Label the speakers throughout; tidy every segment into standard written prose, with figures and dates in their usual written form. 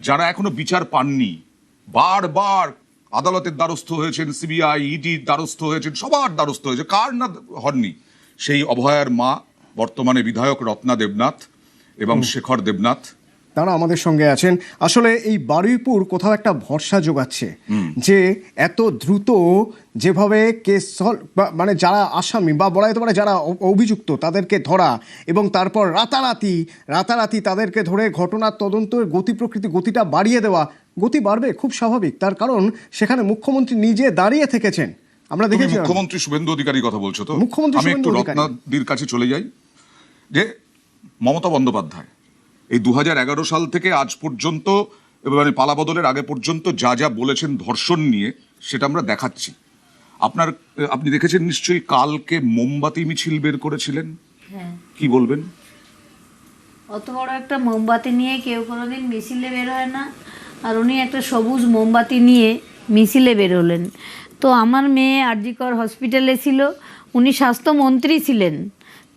Speaker 1: যারা এখনো বিচার পাননি, বারবার আদালতের দ্বারস্থ হয়েছেন, সিবিআই ইডির দ্বারস্থ হয়েছেন, সবার দ্বারস্থ হয়েছে, কার না হননি, সেই অভয়ার মা বর্তমানে বিধায়ক রত্না দেবনাথ এবং শেখর দেবনাথ,
Speaker 2: তারা আমাদের সঙ্গে আছেন। আসলে এই বারুইপুর কোথাও একটা ভরসা যোগাচ্ছে যে এত দ্রুত যেভাবে কেস মানে যারা আসামি বা বলা যেতে পারে যারা অভিযুক্ত তাদেরকে ধরা এবং তারপর রাতারাতি তাদেরকে ধরে ঘটনার তদন্তের গতিটা বাড়িয়ে দেওয়া, গতি বাড়বে খুব স্বাভাবিক, তার কারণ সেখানে মুখ্যমন্ত্রী নিজে দাঁড়িয়ে থেকেছেন। আমরা দেখেছি
Speaker 1: মুখ্যমন্ত্রী শুভেন্দু অধিকারীর কথা বলছো তো,
Speaker 2: মুখ্যমন্ত্রী
Speaker 1: আমি একটু রত্নাদির কাছে চলে যাই। যে মমতা বন্দ্যোপাধ্যায় এই 2011 সাল থেকে আজ পর্যন্ত, মানে পালাবদলের আগে পর্যন্ত যা যা বলেছেন ধর্ষণ নিয়ে, সেটা আমরা দেখাচ্ছি। আপনি দেখেছেন নিশ্চয়ই, কালকে মোমবাতি মিছিল বের করেছিলেন।
Speaker 3: হ্যাঁ,
Speaker 1: কি বলবেন?
Speaker 3: অত বড় একটা মোমবাতি নিয়ে কেউ কোনোদিন মিছিলে বের হয় না, আর উনি একটা সবুজ মোমবাতি নিয়ে মিছিলে বেরোলেন। তো আমার মেয়ে আরজিকর হসপিটালে ছিল, উনি স্বাস্থ্যমন্ত্রী ছিলেন,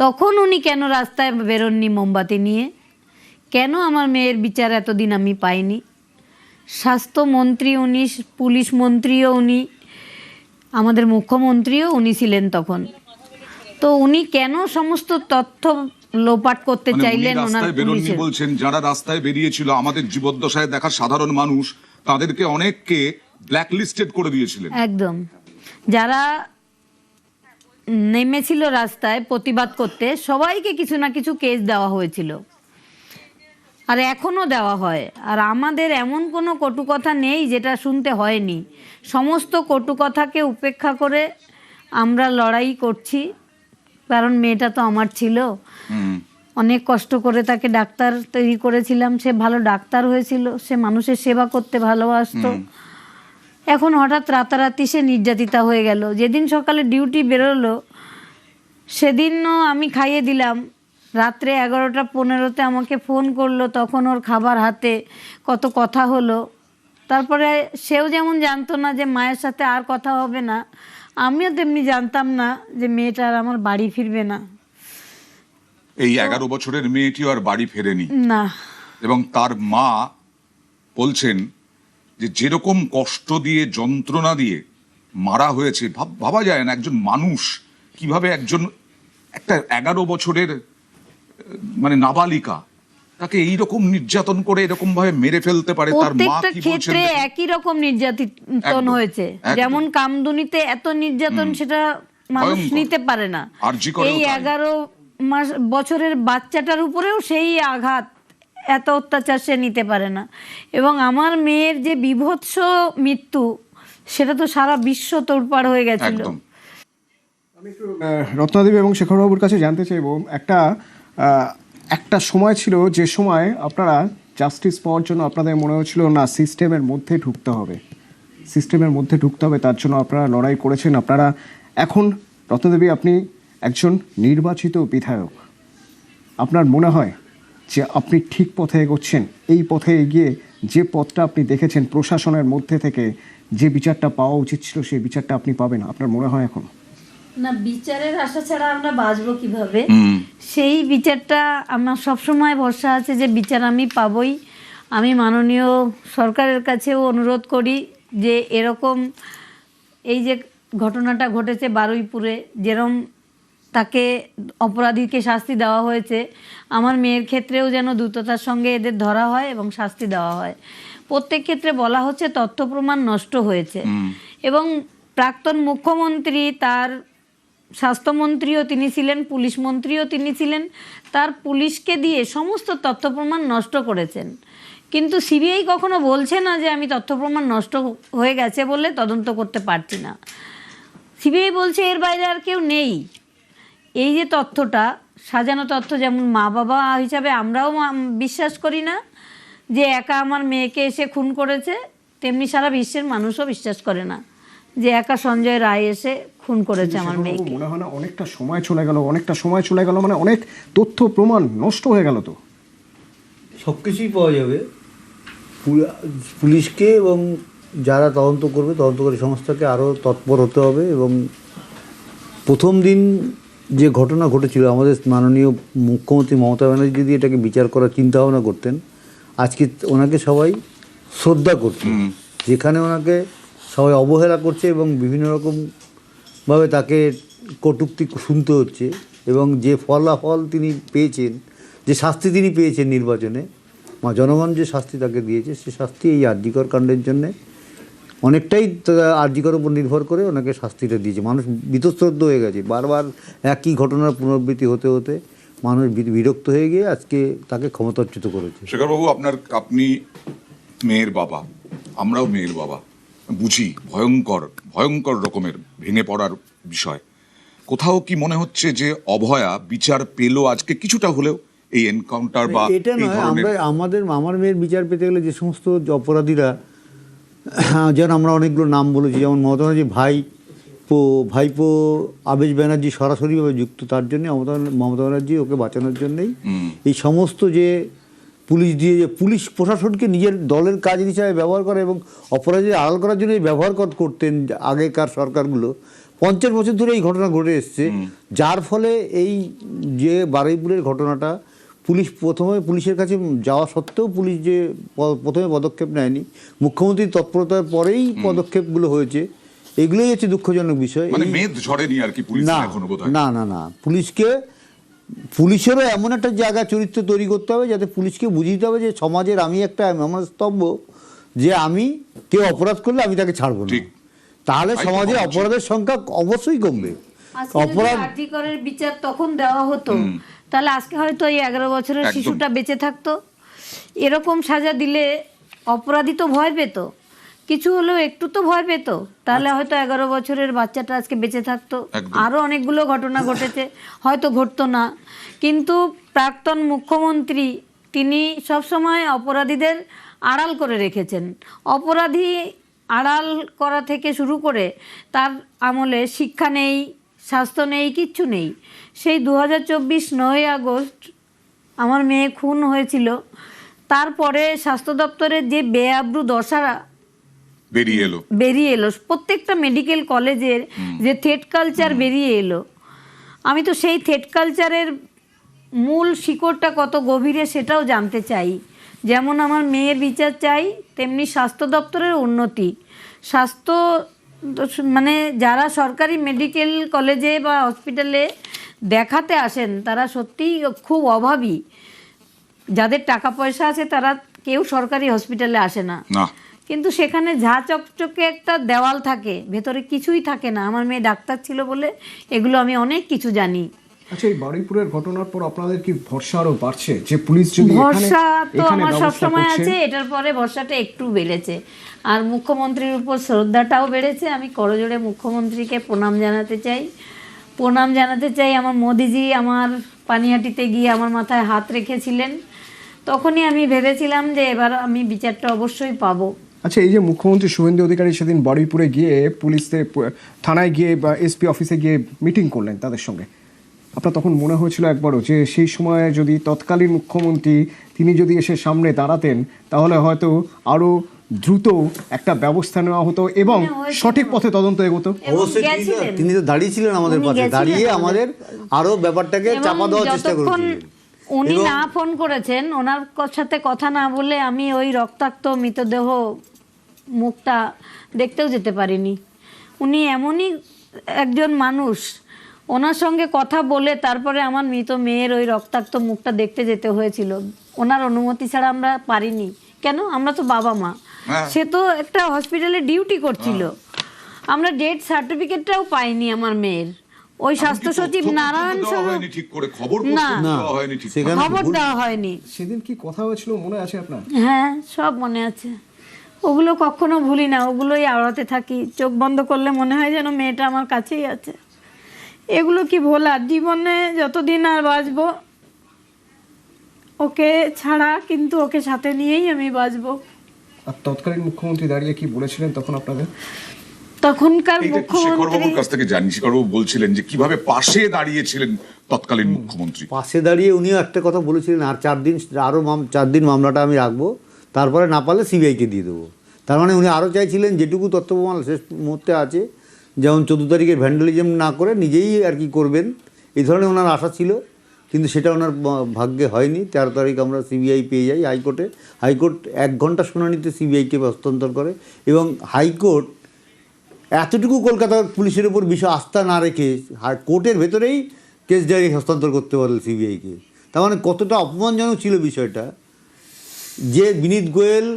Speaker 3: তখন উনি কেন রাস্তায় বেরোননি মোমবাতি নিয়ে? কেন আমার মেয়ের বিচার এতদিন আমি পাইনি? স্বাস্থ্যমন্ত্রী উনি, পুলিশ মন্ত্রীও উনি, আমাদের মুখ্যমন্ত্রীও উনি ছিলেন তখন। তো উনি কেন সমস্ত তথ্য লোপাট করতে চাইলেন? ওনার পুলিশের
Speaker 1: বলছেন যারা রাস্তায় বেরিয়েছিল, আমাদের জীবদ্দশায় দেখা সাধারণ মানুষ, তাদেরকে অনেককে ব্ল্যাকলিস্টেড করে দিয়েছিলেন।
Speaker 3: একদম, যারা নেমেছিল রাস্তায় প্রতিবাদ করতে, সবাইকে কিছু না কিছু কেস দেওয়া হয়েছিল, আর এখনো দেওয়া হয়। আর আমাদের এমন কোনো কটু কথা নেই যেটা শুনতে হয়নি। সমস্ত কটু কথাকে উপেক্ষা করে আমরা লড়াই করছি, কারণ মেয়েটা তো আমার ছিল। অনেক কষ্ট করে তাকে ডাক্তার তৈরি করেছিলাম, সে ভালো ডাক্তার হয়েছিল, সে মানুষের সেবা করতে ভালোবাসতো। এখন হঠাৎ রাতারাতি সে নির্যাতিতা হয়ে গেল। যেদিন সকালে ডিউটি বেরোলো সেদিনও আমি খাইয়ে দিলাম, রাত্রে 11:15 আমাকে ফোন করলো, তখন ওর খাবার হাতে, কত কথা হলো। তারপরে সেও যেমন জানতো না যে মায়ের সাথে আর কথা হবে না, আমিও তেমনি জানতাম না যে মেয়েটা আর আমার বাড়ি ফিরবে না।
Speaker 1: এই 11 বছরের মেয়েটিও আর বাড়ি ফেরেনি
Speaker 3: না,
Speaker 1: এবং তার মা বলছেন যে যেরকম কষ্ট দিয়ে, যন্ত্রণা দিয়ে মারা হয়েছে, ভাবা যায় না একজন মানুষ কিভাবে একটা 11 বছরের মানে নাবালিকা, তাকে এইরকম নির্যাতন করে এরকম ভাবে মেরে ফেলতে পারে। তার মা কি বলছেন?
Speaker 3: ক্ষেত্রে একই রকম নির্যাতন হয়েছে, যেমন কামদুনিতে এত নির্যাতন সেটা মানুষ নিতে পারে না, এই 11 বছরের বাচ্চাটার উপরেও সেই আঘাত, এত অত্যাচার সে নিতে পারে না। এবং আমার মেয়ের যে বিভৎস মৃত্যু, সেটা তো সারা বিশ্ব তোড়পাড় হয়ে গেছিল।
Speaker 2: আমি একটু রত্নাদেবী এবং শেখরবাবুর কাছে জানতে চাইবো, একটা সময় ছিল যে সময় আপনারা জাস্টিস পাওয়ার জন্য আপনাদের মনে হচ্ছিল না সিস্টেমের মধ্যে ঢুকতে হবে, তার জন্য আপনারা লড়াই করেছেন। আপনারা এখন, রত্নাদেবী, আপনি একজন নির্বাচিত বিধায়ক, আপনার মনে হয় যে আপনি ঠিক পথে এগোচ্ছেন? এই পথে এগিয়ে যে পথটা আপনি দেখেছেন প্রশাসনের মধ্যে থেকে, যে বিচারটা পাওয়া উচিত ছিল সেই বিচারটা আপনি পাবেন, আপনার মনে হয় এখন?
Speaker 3: না, বিচারের আশা ছাড়া আমরা বাঁচবো কিভাবে? সেই বিচারটা আমার সবসময় ভরসা আছে যে বিচার আমি পাবই। আমি মাননীয় সরকারের কাছেও অনুরোধ করি যে এরকম এই যে ঘটনাটা ঘটেছে বারুইপুরে, যেরকম তাকে অপরাধীকে শাস্তি দেওয়া হয়েছে, আমার মেয়ের ক্ষেত্রেও যেন দ্রুততার সঙ্গে এদের ধরা হয় এবং শাস্তি দেওয়া হয়। প্রত্যেক ক্ষেত্রে বলা হচ্ছে তথ্য প্রমাণ নষ্ট হয়েছে, এবং প্রাক্তন মুখ্যমন্ত্রী, তার স্বাস্থ্যমন্ত্রীও তিনি ছিলেন, পুলিশ মন্ত্রীও তিনি ছিলেন, তার পুলিশকে দিয়ে সমস্ত তথ্য প্রমাণ নষ্ট করেছেন। কিন্তু সিবিআই কখনো বলছে না যে আমি তথ্য প্রমাণ নষ্ট হয়ে গেছে বলে তদন্ত করতে পারছি না। সিবিআই বলছে এর বাইরে আর কেউ নেই। এই যে তথ্যটা, সাজানো তথ্য, যেমন মা বাবা হিসাবে আমরাও বিশ্বাস করি না যে একা আমার মেয়েকে এসে খুন করেছে, তেমনি সারা বিশ্বের মানুষও বিশ্বাস করে না যে একা সঞ্জয় রায় এসে খুন করেছে আমার মেয়েকে।
Speaker 2: মনে হয় না অনেকটা সময় চলে গেল, মানে অনেক তথ্য প্রমাণ নষ্ট হয়ে গেল? তো
Speaker 4: সব কিছুই পাওয়া যাবে, পুলিশকে এবং যারা তদন্তকারী সংস্থাকে আরও তৎপর হতে হবে। এবং প্রথম দিন যে ঘটনা ঘটেছিল, আমাদের মাননীয় মুখ্যমন্ত্রী মমতা ব্যানার্জি যদি এটাকে বিচার করার চিন্তাভাবনা করতেন, আজকে ওনাকে সবাই শ্রদ্ধা করতে, যেখানে ওনাকে সবাই অবহেলা করছে এবং বিভিন্ন রকমভাবে তাকে কটূক্তি শুনতে হচ্ছে, এবং যে ফলাফল তিনি পেয়েছেন, যে শাস্তি তিনি পেয়েছেন নির্বাচনে, জনগণ যে শাস্তি তাকে দিয়েছে, সে শাস্তি এই আরজিকর কাণ্ডের জন্যে অনেকটাই আরজিকর উপর নির্ভর করে ওনাকে শাস্তিটা দিয়েছে। মানুষ বীতশ্রদ্ধ হয়ে গেছে, বারবার একই ঘটনার পুনরাবৃত্তি হতে হতে মানুষ বিরক্ত হয়ে গিয়ে আজকে তাকে ক্ষমতাচ্যুত করেছে।
Speaker 1: শেখরবাবু, আপনি মেয়ের বাবা, আমরাও মেয়ের বাবা, বুঝি ভয়ঙ্কর ভয়ঙ্কর রকমের ভেঙে পড়ার বিষয়। কোথাও কি মনে হচ্ছে যে অভয়া বিচার পেল আজকে কিছুটা হলেও এই এনকাউন্টার বা
Speaker 4: এটা
Speaker 1: এই
Speaker 4: নয়,
Speaker 1: ধরনের?
Speaker 4: আমার মেয়ের বিচার পেতে গেলে যে সমস্ত অপরাধীরা, যেমন আমরা অনেকগুলো নাম বলেছি, যেমন মমতা ব্যানার্জি ভাইপো আবেশ ব্যানার্জি সরাসরিভাবে যুক্ত, তার জন্যে মমতা ব্যানার্জি ওকে বাঁচানোর জন্যেই এই সমস্ত যে পুলিশ প্রশাসনকে নিজের দলের কাজ হিসাবে ব্যবহার করে এবং অপরাধীদের আড়াল করার জন্য ব্যবহার করতেন আগেকার সরকারগুলো। 50 বছর ধরে এই ঘটনা ঘটে এসছে, যার ফলে এই যে বারুইপুরের ঘটনাটা পুলিশের কাছে যাওয়া সত্ত্বেও পুলিশ যে প্রথমে পদক্ষেপ নেয়নি, মুখ্যমন্ত্রীর তৎপরতার পরেই পদক্ষেপগুলো হয়েছে, এগুলোই হচ্ছে দুঃখজনক বিষয়।
Speaker 1: মানে মেদ ঝরেনি আর কি পুলিশ এখনো বোধহয়।
Speaker 4: না, পুলিশেরও এমন একটা জায়গা চরিত্র তৈরি করতে হবে যাতে পুলিশকে বুঝিয়ে দিতে হবে যে সমাজের আমি আমার স্তম্ভ, যে কেউ অপরাধ করলে আমি তাকে ছাড়বো না, তাহলে সমাজে অপরাধের সংখ্যা অবশ্যই কমবে।
Speaker 3: আর্টিকলের বিচার তখন দেওয়া হতো, তাহলে আজকে হয়তো এই 11 বছরের শিশুটা বেঁচে থাকতো। এরকম সাজা দিলে অপরাধী তো ভয় পেত, কিছু হলেও একটু তো ভয় পেত, তাহলে হয়তো 11 বছরের বাচ্চাটা আজকে বেঁচে থাকতো। আরও অনেকগুলো ঘটনা ঘটেছে, হয়তো ঘটতো না। কিন্তু প্রাক্তন মুখ্যমন্ত্রী তিনি সবসময় অপরাধীদের আড়াল করে রেখেছেন। অপরাধী আড়াল করা থেকে শুরু করে তার আমলে শিক্ষা নেই, স্বাস্থ্য নেই, কিচ্ছু নেই। সেই 2024 9ই আগস্ট আমার মেয়ে খুন হয়েছিল, তারপরে স্বাস্থ্য দপ্তরের যে বেআব্রু দশা বেরিয়ে এলো, প্রত্যেকটা মেডিকেল কলেজের যে থ্রেট কালচার বেরিয়ে এলো, আমি তো সেই থ্রেট কালচারের মূল শিকড়টা কত গভীরে সেটাও জানতে চাই। যেমন আমার মেয়ের বিচার চাই, তেমনি স্বাস্থ্য দপ্তরের উন্নতি। স্বাস্থ্য মানে যারা সরকারি মেডিকেল কলেজে বা হসপিটালে দেখাতে আসেন তারা সত্যিই খুব অভাবী। যাদের টাকা পয়সা আছে তারা কেউ সরকারি হসপিটালে আসে না, কিন্তু সেখানে ঝা চকচকে একটা দেওয়াল থাকে, ভেতরে কিছুই থাকে না। আমার মেয়ে ডাক্তার ছিল বলে এগুলো আমি অনেক কিছু জানি।
Speaker 2: আচ্ছা, এই বারুইপুরের ঘটনার পর আপনাদের কি ভরসা আরো বাড়ছে যে পুলিশ যদি
Speaker 3: ভরসা তো আমার সবসময় আছে, এটার পরে ভরসাটা একটু বেড়েছে। আর মুখ্যমন্ত্রীর উপর শ্রদ্ধাটাও বেড়েছে। আমি করজোড়ে মুখ্যমন্ত্রীকে প্রণাম জানাতে চাই। আমার মোদিজি আমার পানিহাটিতে গিয়ে আমার মাথায় হাত রেখেছিলেন, তখনই আমি ভেবেছিলাম যে এবার আমি বিচারটা অবশ্যই পাবো।
Speaker 2: আচ্ছা, এই যে মুখ্যমন্ত্রী শুভেন্দু অধিকারী সেদিন বারুইপুরে গিয়ে পুলিশদের থানায় গিয়ে বা এসপি অফিসে গিয়ে মিটিং করলেন তাদের সঙ্গে, আপনার তখন মনে হয়েছিল একবারও যে সেই সময়ে যদি তৎকালীন মুখ্যমন্ত্রী তিনি যদি এসে সামনে দাঁড়াতেন তাহলে হয়তো আরো দ্রুত একটা ব্যবস্থা নেওয়া হতো এবং সঠিক পথে তদন্ত এগোতো?
Speaker 4: অবশ্যই তিনি তো দাঁড়িয়েছিলেন আমাদের পাশে, দাঁড়িয়ে আমাদের আরো ব্যাপারটাকে চাপা দেওয়ার চেষ্টা করেছিলেন।
Speaker 3: উনি না ফোন করেছেন, ওনার সাথে কথা না বলে আমি ওই রক্তাক্ত মৃতদেহ মুখটা দেখতেও যেতে পারিনি। উনি এমনই একজন মানুষ, ওনার সঙ্গে কথা বলে তারপরে আমার মৃত মেয়ের ওই রক্তাক্ত মুখটা দেখতে যেতে হয়েছিল। ওনার অনুমতি ছাড়া আমরা পারিনি। কেন? আমরা তো বাবা মা। সে তো একটা হসপিটালে ডিউটি করছিল, আমরা ডেথ সার্টিফিকেটটাও পাইনি আমার মেয়ের। ওই স্বাস্থ্য সচিব নারায়ণ খবর দেওয়া হয়নি।
Speaker 2: সেদিন কি কথা হয়েছিল মনে আছে আপনার?
Speaker 3: হ্যাঁ, সব মনে আছে। ওগুলো কখনো ভুলি না, ওগুলোই আওড়াতে থাকি। চোখ বন্ধ করলে মনে হয় যেন মেয়েটা আমার কাছেই আছে। এগুলো কি ভোলার? জীবনে যতদিন আর বাঁচবো ওকে ছাড়া, কিন্তু ওকে সাথে নিয়েই আমি বাঁচবো।
Speaker 2: আর তৎকালীন মুখ্যমন্ত্রী দাঁড়িয়ে কি বলেছিলেন তখন আপনাদের?
Speaker 3: তখনকার মুখ্যমন্ত্রী
Speaker 1: কাছ থেকে জানি, শেখরবাবু বলছিলেন যে কিভাবে পাশে দাঁড়িয়েছিলেন তৎকালীন মুখ্যমন্ত্রী।
Speaker 4: পাশে দাঁড়িয়ে উনিও একটা কথা বলেছিলেন, আর 4 দিন মামলাটা আমি রাখবো, তারপরে না পারলে সিবিআইকে দিয়ে দেবো। তার মানে উনি আরও চাইছিলেন যেটুকু তথ্য প্রমাণ শেষ মুহূর্তে আছে, যেমন 14 তারিখের ভ্যান্ডালিজম না করে নিজেই আর কি করবেন, এই ধরনের ওনার আশা ছিল। কিন্তু সেটা ওনার ভাগ্যে হয়নি। 13 তারিখ আমরা সিবিআই পেয়ে যাই হাইকোর্টে। হাইকোর্ট 1 ঘন্টা শুনানিতে সিবিআইকে হস্তান্তর করে এবং হাইকোর্ট এতটুকু কলকাতার পুলিশের উপর বিষয় আস্থা না রেখে কোর্টের ভেতরেই কেস ডায়েরি হস্তান্তর করতে পারল সিবিআইকে। তার মানে কতটা অপমানজনক ছিল বিষয়টা, যে বিনীত গোয়েল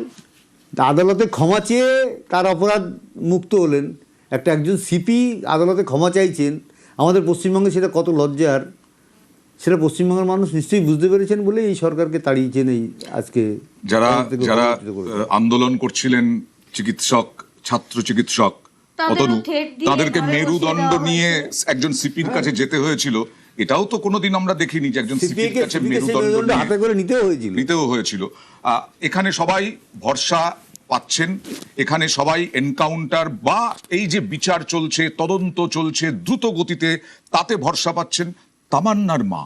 Speaker 4: আদালতে ক্ষমা চেয়ে তার অপরাধ মুক্ত হলেন, একজন সিপি আদালতে ক্ষমা চাইছেন। আমাদের পশ্চিমবঙ্গে সেটা কত লজ্জার, সেটা পশ্চিমবঙ্গের মানুষ নিশ্চয়ই বুঝতে পেরেছেন বলে এই সরকারকে তাড়িয়েছেন এই আজকে
Speaker 1: যারা
Speaker 4: থেকে
Speaker 1: যারা
Speaker 4: অপমানিত করেছেন।
Speaker 1: আন্দোলন করছিলেন, চিকিৎসক, ছাত্র চিকিৎসক,
Speaker 3: তাদেরও
Speaker 1: অতনু,
Speaker 3: ঠেট দিয়ে
Speaker 1: তাদেরকে
Speaker 3: ঘরে বসিয়ে
Speaker 1: মেরুদণ্ড
Speaker 3: দেওয়া
Speaker 1: নিয়ে
Speaker 3: হয়েছে।
Speaker 1: একজন সিপির কাছে যেতে হয়েছিল। এটাও তো কোনোদিন আমরা দেখিনি যে একজন সিপির
Speaker 4: সিপিআইকে
Speaker 1: কাছে
Speaker 4: সেই
Speaker 1: মেরুদণ্ড
Speaker 4: মেরুদণ্ড
Speaker 1: নিয়ে
Speaker 4: হাতে করে নিতেও হয়েছিল।
Speaker 1: হয়েছিল। এখানে সবাই ভরসা পাচ্ছেন, এখানে সবাই এনকাউন্টার বা এই যে বিচার চলছে, তদন্ত চলছে দ্রুত গতিতে, তাতে ভরসা পাচ্ছেন। তামান্নার মা